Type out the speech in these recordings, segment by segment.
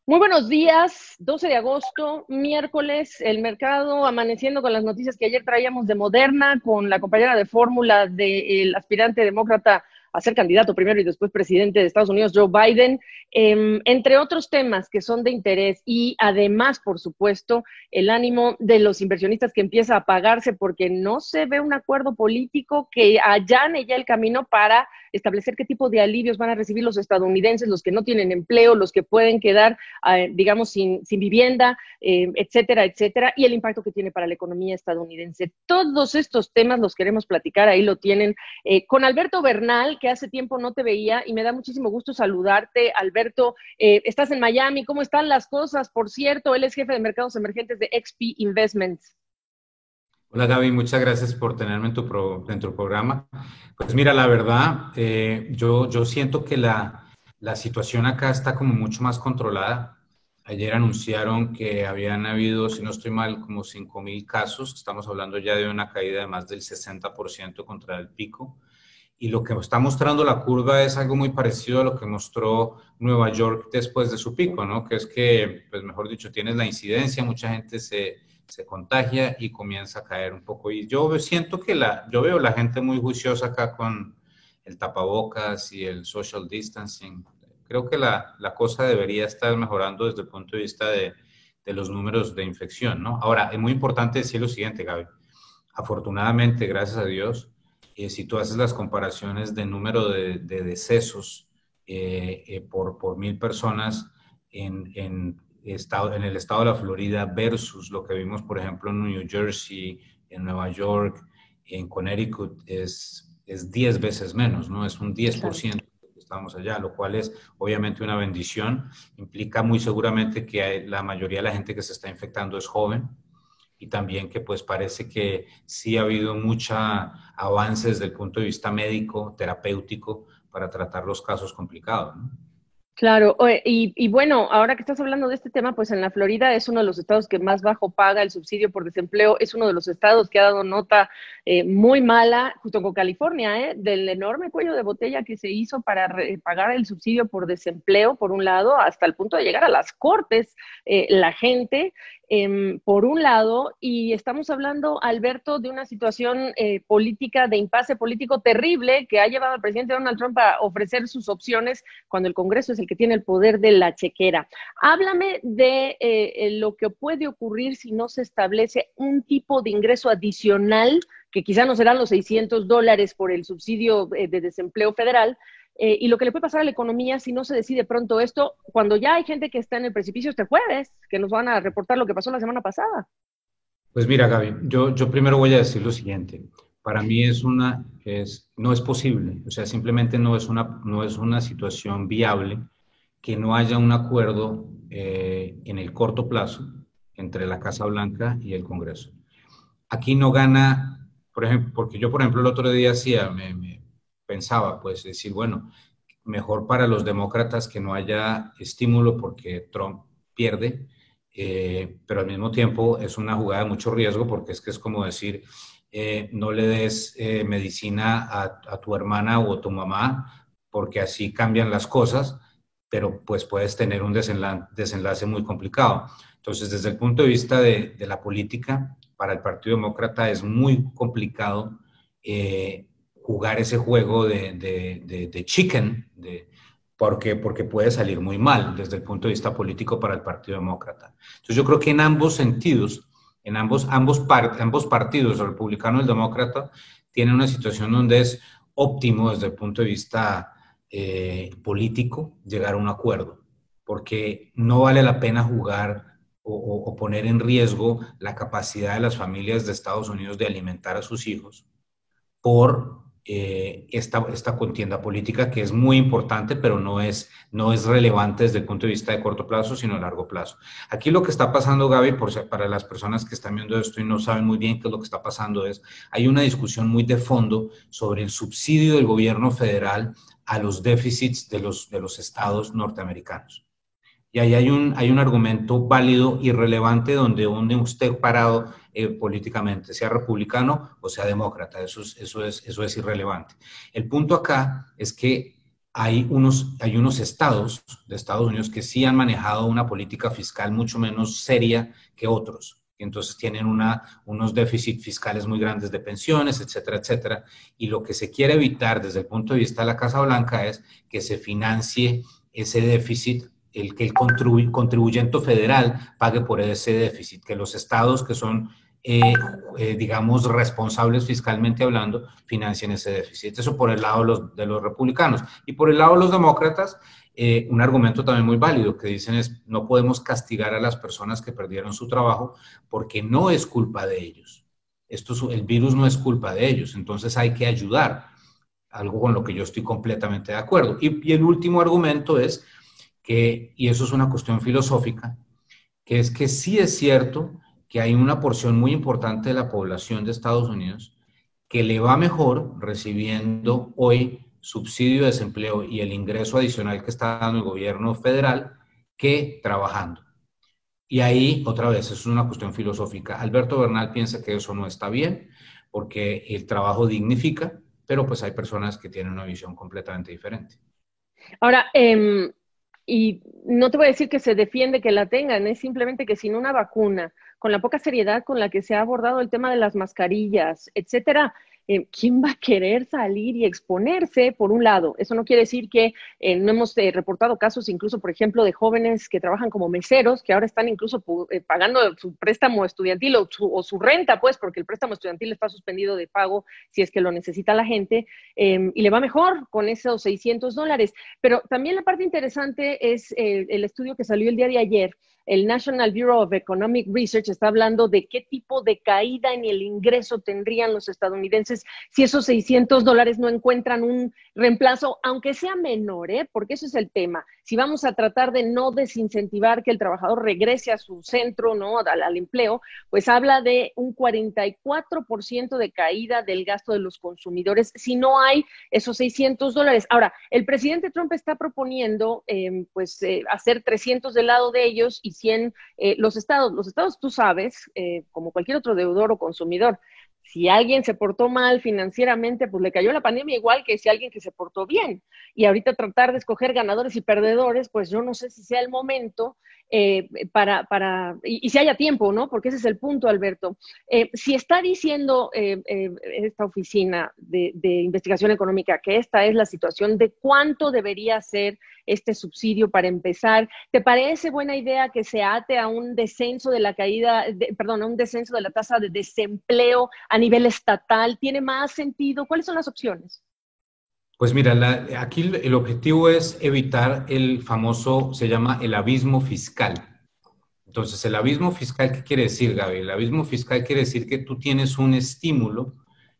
Muy buenos días, 12 de agosto, miércoles, el mercado amaneciendo con las noticias que ayer traíamos de Moderna, con la compañera de fórmula del aspirante demócrata a ser candidato primero y después presidente de Estados Unidos, Joe Biden, entre otros temas que son de interés y además, por supuesto, el ánimo de los inversionistas que empieza a apagarse porque no se ve un acuerdo político que allane ya el camino para establecer qué tipo de alivios van a recibir los estadounidenses, los que no tienen empleo, los que pueden quedar digamos, sin vivienda, etcétera, etcétera, y el impacto que tiene para la economía estadounidense. Todos estos temas los queremos platicar, ahí lo tienen, con Alberto Bernal, que hace tiempo no te veía, y me da muchísimo gusto saludarte. Alberto, estás en Miami, ¿cómo están las cosas? Por cierto, él es jefe de mercados emergentes de XP Investments. Hola Gaby, muchas gracias por tenerme en tu programa. Pues mira, la verdad, yo siento que la situación acá está como mucho más controlada. Ayer anunciaron que habían habido, si no estoy mal, como 5.000 casos. Estamos hablando ya de una caída de más del 60% contra el pico. Y lo que está mostrando la curva es algo muy parecido a lo que mostró Nueva York después de su pico, ¿no? Que es que, pues mejor dicho, tienes la incidencia, mucha gente se contagia y comienza a caer un poco. Y yo siento que yo veo la gente muy juiciosa acá con el tapabocas y el social distancing. Creo que la cosa debería estar mejorando desde el punto de vista de los números de infección, ¿no? Ahora, es muy importante decir lo siguiente, Gaby. Afortunadamente, gracias a Dios, si tú haces las comparaciones de número de decesos por 1.000 personas en el estado de la Florida versus lo que vimos, por ejemplo, en New Jersey, en Nueva York, en Connecticut, es 10 veces menos, ¿no? Es un Claro. 10% que estamos allá, lo cual es obviamente una bendición. Implica muy seguramente que la mayoría de la gente que se está infectando es joven y también que pues parece que sí ha habido mucho avance desde el punto de vista médico, terapéutico, para tratar los casos complicados, ¿no? Claro, y bueno, ahora que estás hablando de este tema, pues en la Florida es uno de los estados que más bajo paga el subsidio por desempleo, es uno de los estados que ha dado nota muy mala, justo con California, del enorme cuello de botella que se hizo para pagar el subsidio por desempleo, por un lado, hasta el punto de llegar a las cortes, la gente, por un lado, y estamos hablando, Alberto, de una situación política, de impasse político terrible que ha llevado al presidente Donald Trump a ofrecer sus opciones cuando el Congreso es el que tiene el poder de la chequera. Háblame de lo que puede ocurrir si no se establece un tipo de ingreso adicional, que quizá no serán los $600 por el subsidio de desempleo federal, y lo que le puede pasar a la economía si no se decide pronto esto, cuando ya hay gente que está en el precipicio este jueves, que nos van a reportar lo que pasó la semana pasada. Pues mira, Gaby, yo primero voy a decir lo siguiente. Para mí no es posible, o sea, simplemente no es una situación viable que no haya un acuerdo en el corto plazo entre la Casa Blanca y el Congreso. Aquí no gana, por ejemplo, porque yo, por ejemplo, el otro día me pensaba, pues, decir, bueno, mejor para los demócratas que no haya estímulo porque Trump pierde, pero al mismo tiempo es una jugada de mucho riesgo porque es que es como decir, no le des medicina a tu hermana o a tu mamá porque así cambian las cosas, pero pues puedes tener un desenlace muy complicado. Entonces, desde el punto de vista de la política, para el Partido Demócrata es muy complicado jugar ese juego de chicken, porque puede salir muy mal desde el punto de vista político para el Partido Demócrata. Entonces yo creo que en ambos sentidos, en ambos partidos, el republicano y el demócrata, tienen una situación donde es óptimo desde el punto de vista político llegar a un acuerdo, porque no vale la pena jugar o poner en riesgo la capacidad de las familias de Estados Unidos de alimentar a sus hijos por esta contienda política que es muy importante, pero no es relevante desde el punto de vista de corto plazo, sino a largo plazo. Aquí lo que está pasando, Gaby, para las personas que están viendo esto y no saben muy bien qué es lo que está pasando, hay una discusión muy de fondo sobre el subsidio del gobierno federal a los déficits de los estados norteamericanos. Y ahí hay un argumento válido y relevante donde usted parado políticamente, sea republicano o sea demócrata, eso es irrelevante. El punto acá es que hay unos estados de Estados Unidos que sí han manejado una política fiscal mucho menos seria que otros. Y entonces tienen unos déficits fiscales muy grandes de pensiones, etcétera, etcétera. Y lo que se quiere evitar desde el punto de vista de la Casa Blanca es que se financie ese déficit, que el contribuyente federal pague por ese déficit, que los estados que son digamos, responsables fiscalmente hablando, financien ese déficit. Eso por el lado de los republicanos. Y por el lado de los demócratas, un argumento también muy válido que dicen es, no podemos castigar a las personas que perdieron su trabajo porque no es culpa de ellos. El virus no es culpa de ellos, entonces hay que ayudar, algo con lo que yo estoy completamente de acuerdo. Y el último argumento es que, y eso es una cuestión filosófica, que es que sí es cierto que hay una porción muy importante de la población de Estados Unidos que le va mejor recibiendo hoy subsidio de desempleo y el ingreso adicional que está dando el gobierno federal que trabajando. Y ahí, otra vez, eso es una cuestión filosófica. Alberto Bernal piensa que eso no está bien porque el trabajo dignifica, pero pues hay personas que tienen una visión completamente diferente. Ahora, y no te voy a decir que se defiende que la tengan, es simplemente que sin una vacuna, con la poca seriedad con la que se ha abordado el tema de las mascarillas, etcétera, ¿quién va a querer salir y exponerse? Por un lado, eso no quiere decir que no hemos reportado casos, incluso, por ejemplo, de jóvenes que trabajan como meseros, que ahora están incluso pagando su préstamo estudiantil o su renta, pues, porque el préstamo estudiantil está suspendido de pago si es que lo necesita la gente, y le va mejor con esos $600. Pero también la parte interesante es el estudio que salió el día de ayer. El National Bureau of Economic Research está hablando de qué tipo de caída en el ingreso tendrían los estadounidenses si esos $600 no encuentran un reemplazo, aunque sea menor, porque eso es el tema. Si vamos a tratar de no desincentivar que el trabajador regrese a su centro, ¿no?, al empleo, pues habla de un 44% de caída del gasto de los consumidores si no hay esos $600. Ahora, el presidente Trump está proponiendo hacer 300 del lado de ellos y 100 los estados. Los estados, tú sabes, como cualquier otro deudor o consumidor, si alguien se portó mal financieramente, pues le cayó la pandemia igual que si alguien que se portó bien. Y ahorita tratar de escoger ganadores y perdedores, pues yo no sé si sea el momento y si haya tiempo, ¿no? Porque ese es el punto, Alberto. Si está diciendo esta oficina de investigación económica que esta es la situación de cuánto debería ser este subsidio para empezar, ¿te parece buena idea que se ate a un descenso de la a un descenso de la tasa de desempleo a nivel estatal? ¿Tiene más sentido? ¿Cuáles son las opciones? Pues mira, aquí el objetivo es evitar el famoso, se llama el abismo fiscal. Entonces, el abismo fiscal, ¿qué quiere decir, Gaby? El abismo fiscal quiere decir que tú tienes un estímulo,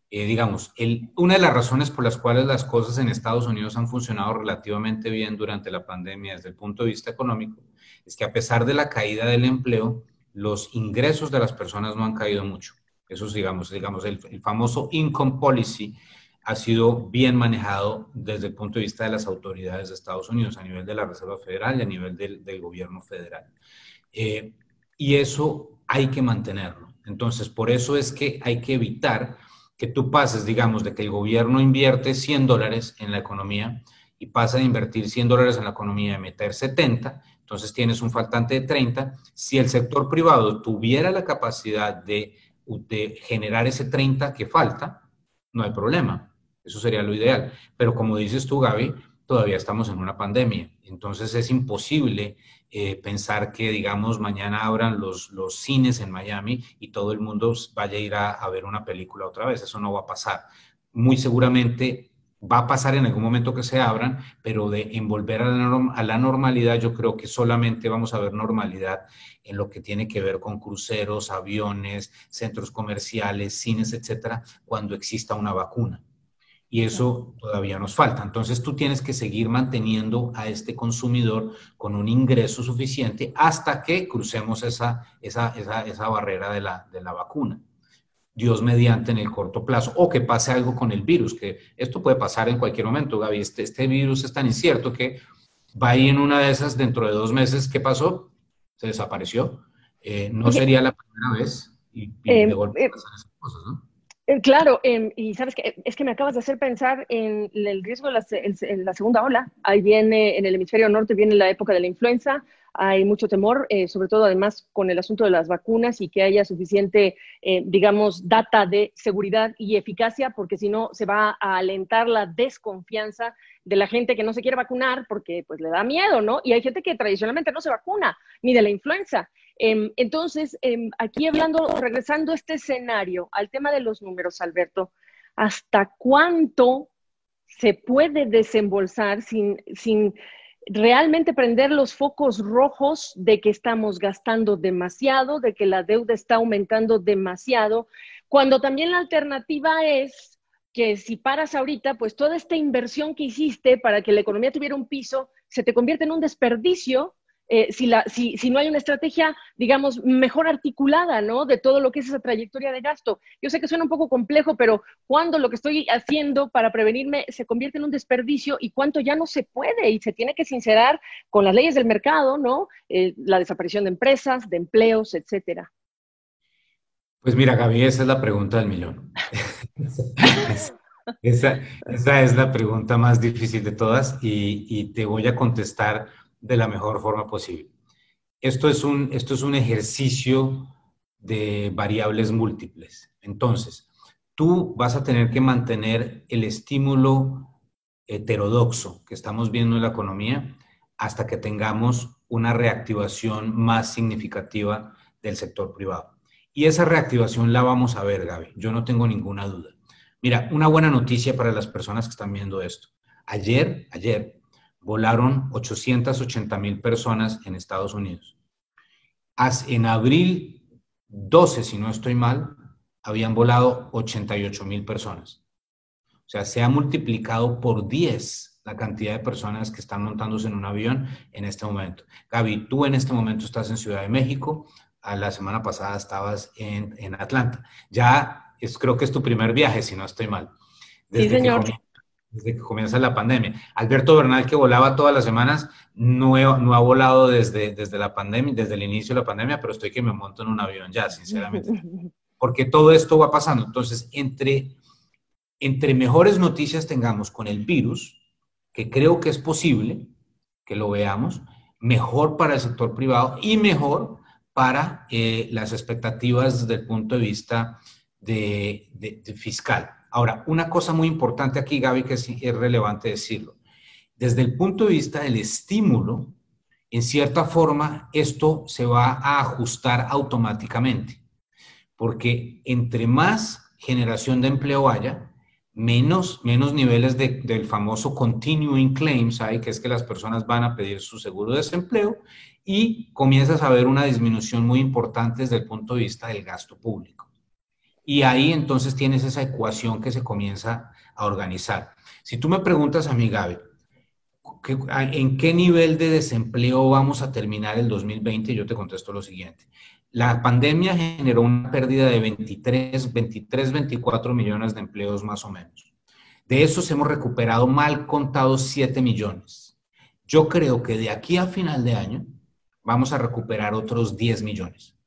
digamos, una de las razones por las cuales las cosas en Estados Unidos han funcionado relativamente bien durante la pandemia desde el punto de vista económico, es que a pesar de la caída del empleo, los ingresos de las personas no han caído mucho. Eso es, digamos el famoso income policy ha sido bien manejado desde el punto de vista de las autoridades de Estados Unidos, a nivel de la Reserva Federal y a nivel del gobierno federal. Y eso hay que mantenerlo. Entonces, por eso es que hay que evitar que tú pases, digamos, de que el gobierno invierte $100 en la economía y pasa de invertir $100 en la economía y meter 70, entonces tienes un faltante de 30. Si el sector privado tuviera la capacidad de generar ese 30 que falta, no hay problema. Eso sería lo ideal. Pero como dices tú, Gaby, todavía estamos en una pandemia. Entonces es imposible pensar que, digamos, mañana abran los cines en Miami y todo el mundo vaya a ir a ver una película otra vez. Eso no va a pasar. Muy seguramente va a pasar en algún momento que se abran, pero de envolver a la normalidad, yo creo que solamente vamos a ver normalidad en lo que tiene que ver con cruceros, aviones, centros comerciales, cines, etcétera, cuando exista una vacuna. Y eso todavía nos falta. Entonces tú tienes que seguir manteniendo a este consumidor con un ingreso suficiente hasta que crucemos esa barrera de la vacuna. Dios mediante en el corto plazo, o que pase algo con el virus, que esto puede pasar en cualquier momento, Gaby. Este virus es tan incierto que va ahí en una de esas dentro de 2 meses. ¿Qué pasó? Se desapareció. No Oye, sería la primera vez y de golpe pasan esas cosas, ¿no? Claro, y sabes que es que me acabas de hacer pensar en el riesgo de en la segunda ola. Ahí viene, en el hemisferio norte viene la época de la influenza, hay mucho temor, sobre todo además con el asunto de las vacunas y que haya suficiente, digamos, data de seguridad y eficacia, porque si no se va a alentar la desconfianza de la gente que no se quiere vacunar porque pues le da miedo, ¿no? Y hay gente que tradicionalmente no se vacuna, ni de la influenza. Entonces, aquí hablando, regresando a este escenario, al tema de los números, Alberto, ¿hasta cuánto se puede desembolsar sin realmente prender los focos rojos de que estamos gastando demasiado, de que la deuda está aumentando demasiado, cuando también la alternativa es que si paras ahorita, pues toda esta inversión que hiciste para que la economía tuviera un piso se te convierte en un desperdicio si no hay una estrategia, digamos, mejor articulada, ¿no? De todo lo que es esa trayectoria de gasto. Yo sé que suena un poco complejo, pero cuando lo que estoy haciendo para prevenirme se convierte en un desperdicio y cuánto ya no se puede y se tiene que sincerar con las leyes del mercado, ¿no? La desaparición de empresas, de empleos, etcétera. Pues mira, Gaby, esa es la pregunta del millón. Es- esa, esa es la pregunta más difícil de todas y te voy a contestar de la mejor forma posible. Esto es un ejercicio de variables múltiples. Entonces, tú vas a tener que mantener el estímulo heterodoxo que estamos viendo en la economía hasta que tengamos una reactivación más significativa del sector privado. Y esa reactivación la vamos a ver, Gaby. Yo no tengo ninguna duda. Mira, una buena noticia para las personas que están viendo esto. Ayer volaron 880,000 personas en Estados Unidos. En abril 12, si no estoy mal, habían volado 88,000 personas. O sea, se ha multiplicado por 10 la cantidad de personas que están montándose en un avión en este momento. Gaby, tú en este momento estás en Ciudad de México, a la semana pasada estabas en Atlanta. Ya creo que es tu primer viaje, si no estoy mal, Sí, desde que, señor. desde que comienza la pandemia. Alberto Bernal, que volaba todas las semanas, no ha volado desde la pandemia, desde el inicio de la pandemia, pero estoy que me monto en un avión ya, sinceramente. Porque todo esto va pasando. Entonces, entre mejores noticias tengamos con el virus, que creo que es posible que lo veamos, mejor para el sector privado y mejor para las expectativas desde el punto de vista de fiscal. Ahora, una cosa muy importante aquí, Gaby, que sí es relevante decirlo. Desde el punto de vista del estímulo, en cierta forma, esto se va a ajustar automáticamente, porque entre más generación de empleo haya, menos niveles del famoso continuing claims hay, que es que las personas van a pedir su seguro de desempleo y comienzas a ver una disminución muy importante desde el punto de vista del gasto público. Y ahí entonces tienes esa ecuación que se comienza a organizar. Si tú me preguntas a mí, Gaby, ¿en qué nivel de desempleo vamos a terminar el 2020? Yo te contesto lo siguiente. La pandemia generó una pérdida de 24 millones de empleos más o menos. De esos hemos recuperado mal contados 7 millones. Yo creo que de aquí a final de año vamos a recuperar otros 10 millones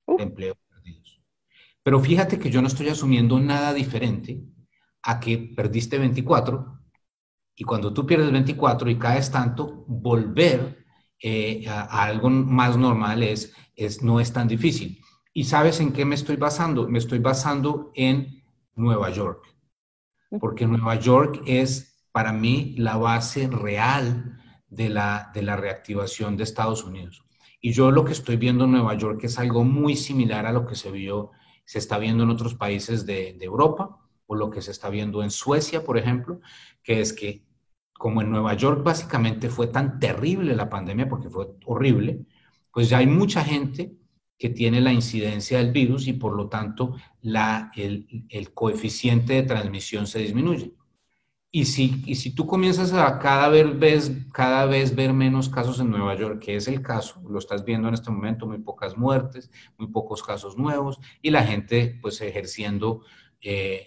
de empleos perdidos. Pero fíjate que yo no estoy asumiendo nada diferente a que perdiste 24 y cuando tú pierdes 24 y caes tanto, volver a algo más normal no es tan difícil. ¿Y sabes en qué me estoy basando? Me estoy basando en Nueva York, porque Nueva York es para mí la base real de la reactivación de Estados Unidos. Y yo lo que estoy viendo en Nueva York es algo muy similar a lo que se está viendo en otros países de Europa, o lo que se está viendo en Suecia, por ejemplo, que es que como en Nueva York básicamente fue tan terrible la pandemia, porque fue horrible, pues ya hay mucha gente que tiene la incidencia del virus y por lo tanto el coeficiente de transmisión se disminuye. Y si tú comienzas a cada vez ver menos casos en Nueva York, que es el caso, lo estás viendo en este momento, muy pocas muertes, muy pocos casos nuevos, y la gente pues ejerciendo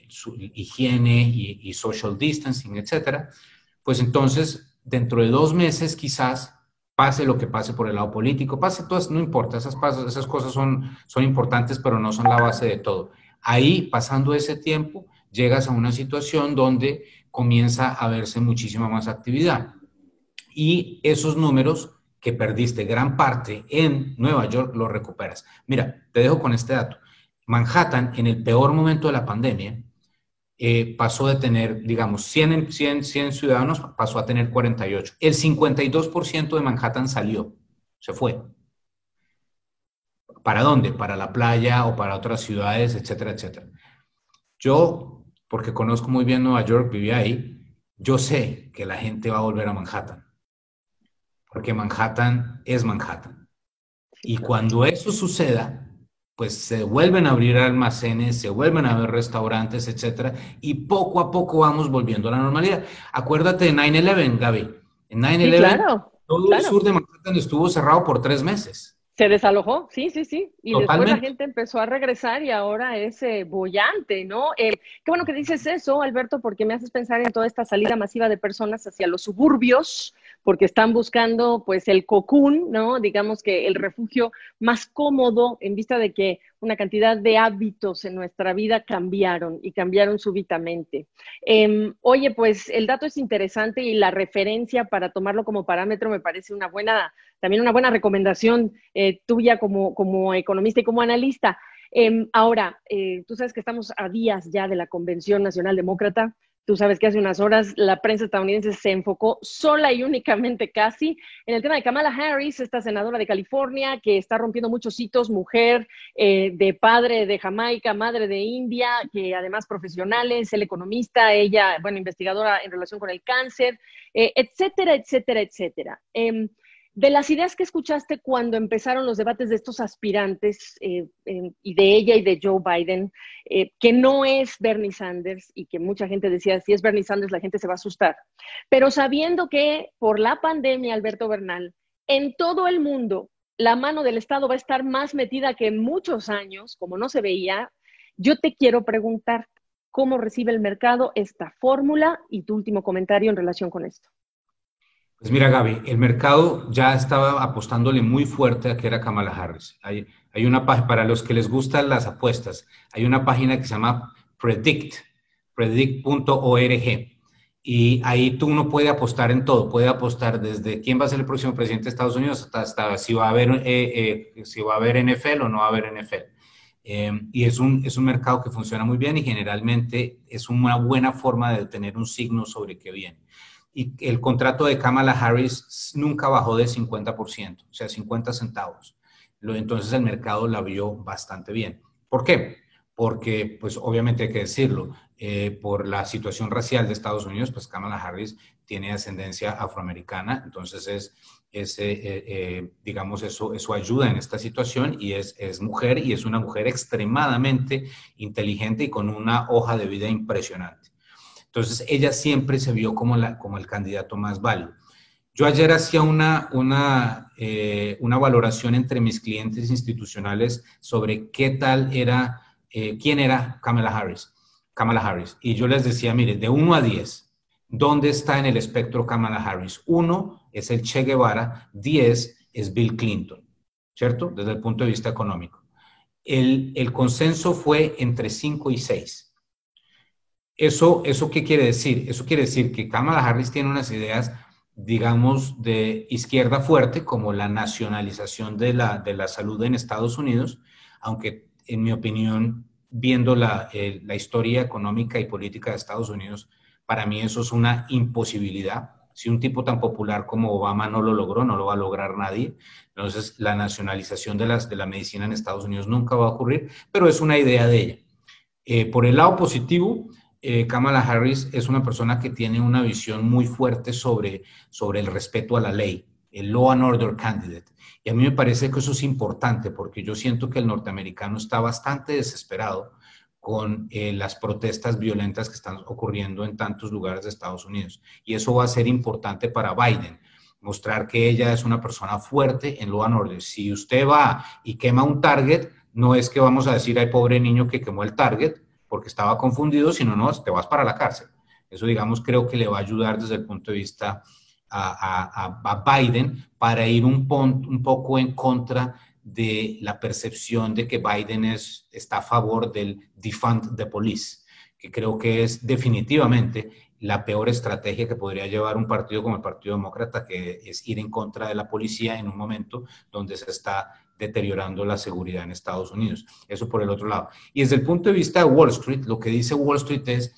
su higiene y social distancing, etcétera, pues entonces dentro de 2 meses quizás pase lo que pase por el lado político, pase todo, no importa, esas cosas son importantes, pero no son la base de todo. Ahí, pasando ese tiempo, llegas a una situación donde comienza a verse muchísima más actividad. Y esos números que perdiste gran parte en Nueva York los recuperas. Mira, te dejo con este dato. Manhattan, en el peor momento de la pandemia, pasó de tener, digamos, 100 ciudadanos, pasó a tener 48. El 52% de Manhattan salió, se fue. ¿Para dónde? Para la playa o para otras ciudades, etcétera, etcétera. Yo, porque conozco muy bien Nueva York, viví ahí, yo sé que la gente va a volver a Manhattan, porque Manhattan es Manhattan. Y cuando eso suceda, pues se vuelven a abrir almacenes, se vuelven a ver restaurantes, etcétera, y poco a poco vamos volviendo a la normalidad. Acuérdate de 9/11, Gaby. En Sí, 9/11, claro, todo el claro. sur de Manhattan estuvo cerrado por 3 meses. Se desalojó, sí, sí, sí. Y después la Totalmente. gente empezó a regresar y ahora es bollante, ¿no? Qué bueno que dices eso, Alberto, porque me haces pensar en toda esta salida masiva de personas hacia los suburbios, porque están buscando pues el cocún, ¿no? Digamos que el refugio más cómodo en vista de que una cantidad de hábitos en nuestra vida cambiaron y cambiaron súbitamente. Oye, pues el dato es interesante y la referencia para tomarlo como parámetro me parece también una buena recomendación tuya como economista y como analista. Ahora, tú sabes que estamos a días ya de la Convención Nacional Demócrata. Tú sabes que hace unas horas la prensa estadounidense se enfocó sola y únicamente casi en el tema de Kamala Harris, esta senadora de California que está rompiendo muchos hitos, mujer de padre de Jamaica, madre de India, que además profesionales, el economista, ella, bueno, investigadora en relación con el cáncer, etcétera, etcétera, etcétera. De las ideas que escuchaste cuando empezaron los debates de estos aspirantes y de ella y de Joe Biden, que no es Bernie Sanders y que mucha gente decía, si es Bernie Sanders la gente se va a asustar, pero sabiendo que por la pandemia, Alberto Bernal, en todo el mundo la mano del Estado va a estar más metida que en muchos años, como no se veía, yo te quiero preguntar cómo recibe el mercado esta fórmula y tu último comentario en relación con esto. Pues mira, Gaby, el mercado ya estaba apostándole muy fuerte a que era Kamala Harris. Hay una página, para los que les gustan las apuestas, hay una página que se llama predict.org. Y ahí tú uno puede apostar en todo, puede apostar desde quién va a ser el próximo presidente de Estados Unidos hasta si va a haber NFL o no va a haber NFL. Y es un mercado que funciona muy bien y generalmente es una buena forma de tener un signo sobre qué viene. Y el contrato de Kamala Harris nunca bajó de 50%, o sea, 50 centavos. Entonces el mercado la vio bastante bien. ¿Por qué? Porque, pues obviamente hay que decirlo, por la situación racial de Estados Unidos, pues Kamala Harris tiene ascendencia afroamericana, entonces digamos, eso ayuda en esta situación y es mujer y es una mujer extremadamente inteligente y con una hoja de vida impresionante. Entonces, ella siempre se vio como el candidato más válido. Yo ayer hacía una valoración entre mis clientes institucionales sobre qué tal era, quién era Kamala Harris. Y yo les decía, mire, de 1 a 10, ¿dónde está en el espectro Kamala Harris? 1 es el Che Guevara, 10 es Bill Clinton, ¿cierto? Desde el punto de vista económico. El consenso fue entre 5 y 6. ¿Eso qué quiere decir? Eso quiere decir que Kamala Harris tiene unas ideas, digamos, de izquierda fuerte, como la nacionalización de la salud en Estados Unidos, aunque en mi opinión, viendo la historia económica y política de Estados Unidos, para mí eso es una imposibilidad. Si un tipo tan popular como Obama no lo logró, no lo va a lograr nadie. Entonces, la nacionalización de la medicina en Estados Unidos nunca va a ocurrir, pero es una idea de ella. Por el lado positivo, Kamala Harris es una persona que tiene una visión muy fuerte sobre el respeto a la ley, el law and order candidate. Y a mí me parece que eso es importante porque yo siento que el norteamericano está bastante desesperado con las protestas violentas que están ocurriendo en tantos lugares de Estados Unidos. Y eso va a ser importante para Biden, mostrar que ella es una persona fuerte en law and order. Si usted va y quema un Target, no es que vamos a decir, ay, pobre niño que quemó el Target, porque estaba confundido, sino no, te vas para la cárcel. Eso, digamos, creo que le va a ayudar desde el punto de vista a Biden para ir un poco en contra de la percepción de que Biden está a favor del defund the police, que creo que es definitivamente la peor estrategia que podría llevar un partido como el Partido Demócrata, que es ir en contra de la policía en un momento donde se está deteriorando la seguridad en Estados Unidos. Eso por el otro lado. Y desde el punto de vista de Wall Street, lo que dice Wall Street es,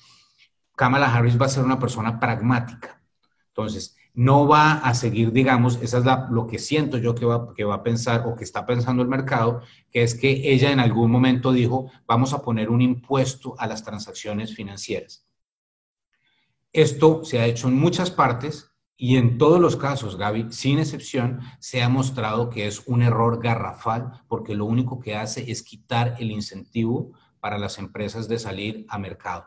Kamala Harris va a ser una persona pragmática. Entonces, no va a seguir, digamos, esa es lo que siento yo que va a pensar o que está pensando el mercado, que es que ella en algún momento dijo, vamos a poner un impuesto a las transacciones financieras. Esto se ha hecho en muchas partes y en todos los casos, Gaby, sin excepción, se ha mostrado que es un error garrafal porque lo único que hace es quitar el incentivo para las empresas de salir a mercado.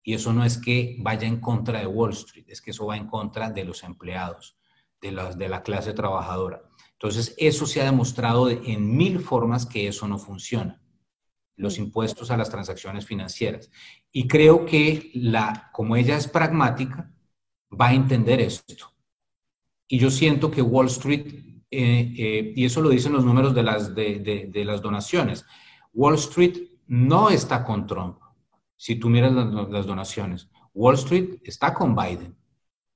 Y eso no es que vaya en contra de Wall Street, es que eso va en contra de los empleados, de la clase trabajadora. Entonces, eso se ha demostrado en 1000 formas que eso no funciona. Los impuestos a las transacciones financieras. Y creo que como ella es pragmática, va a entender esto. Y yo siento que Wall Street, y eso lo dicen los números de las donaciones, Wall Street no está con Trump. Si tú miras las donaciones, Wall Street está con Biden.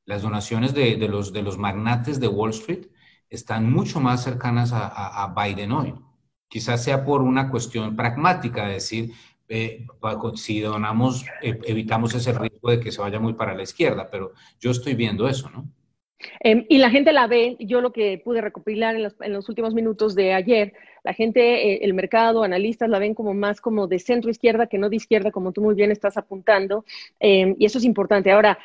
Las donaciones de los magnates de Wall Street están mucho más cercanas a Biden hoy. Quizás sea por una cuestión pragmática, de decir, si donamos, evitamos ese riesgo de que se vaya muy para la izquierda, pero yo estoy viendo eso, ¿no? Y la gente la ve, yo lo que pude recopilar en los últimos minutos de ayer, la gente, el mercado, analistas la ven como más como de centro izquierda que no de izquierda, como tú muy bien estás apuntando, y eso es importante. Ahora,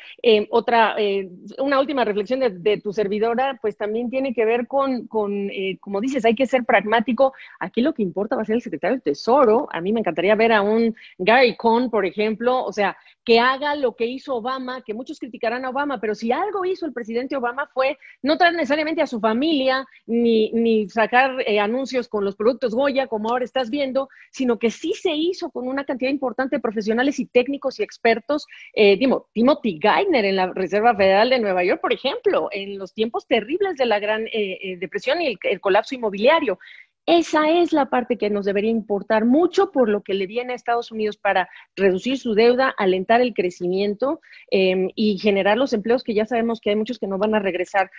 una última reflexión de tu servidora, pues también tiene que ver con como dices, hay que ser pragmático. Aquí lo que importa va a ser el secretario del Tesoro. A mí me encantaría ver a un Gary Cohn, por ejemplo, o sea, que haga lo que hizo Obama, que muchos criticarán a Obama, pero si algo hizo el presidente Obama fue no traer necesariamente a su familia, ni sacar anuncios con los productos Goya, como ahora estás viendo, sino que sí se hizo con una cantidad importante de profesionales y técnicos y expertos. Timothy Geithner en la Reserva Federal de Nueva York, por ejemplo, en los tiempos terribles de la Gran Depresión y el colapso inmobiliario. Esa es la parte que nos debería importar mucho por lo que le viene a Estados Unidos para reducir su deuda, alentar el crecimiento y generar los empleos que ya sabemos que hay muchos que no van a regresar.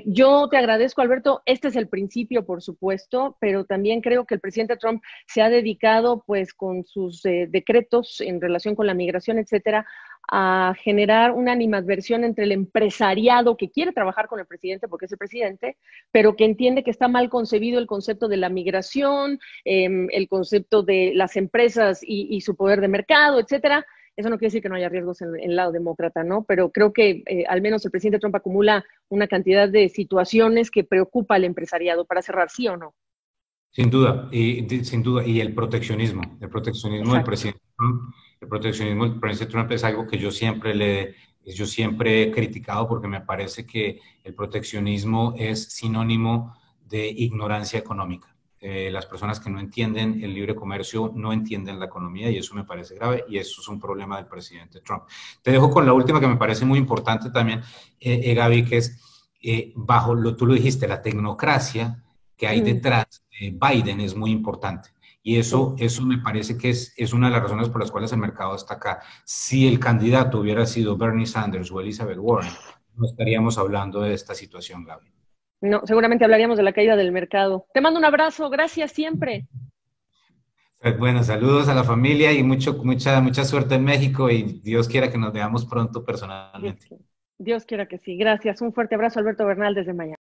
Yo te agradezco, Alberto. Este es el principio, por supuesto, pero también creo que el presidente Trump se ha dedicado, pues, con sus decretos en relación con la migración, etcétera, a generar una animadversión entre el empresariado que quiere trabajar con el presidente porque es el presidente, pero que entiende que está mal concebido el concepto de la migración, el concepto de las empresas y su poder de mercado, etcétera. Eso no quiere decir que no haya riesgos en el lado demócrata, ¿no? Pero creo que al menos el presidente Trump acumula una cantidad de situaciones que preocupa al empresariado. Para cerrar, ¿sí o no? Sin duda, sin duda, y el proteccionismo del presidente Trump, el proteccionismo del presidente Trump es algo que yo siempre he criticado porque me parece que el proteccionismo es sinónimo de ignorancia económica. Las personas que no entienden el libre comercio no entienden la economía y eso me parece grave y eso es un problema del presidente Trump. Te dejo con la última que me parece muy importante también, Gaby, que es tú lo dijiste, la tecnocracia que hay detrás de Biden es muy importante. Y eso me parece que es una de las razones por las cuales el mercado está acá. Si el candidato hubiera sido Bernie Sanders o Elizabeth Warren, no estaríamos hablando de esta situación, Gaby. No, seguramente hablaríamos de la caída del mercado. Te mando un abrazo, gracias siempre. Bueno, saludos a la familia y mucha suerte en México y Dios quiera que nos veamos pronto personalmente. Dios quiera que sí. Gracias. Un fuerte abrazo, Alberto Bernal, desde Miami.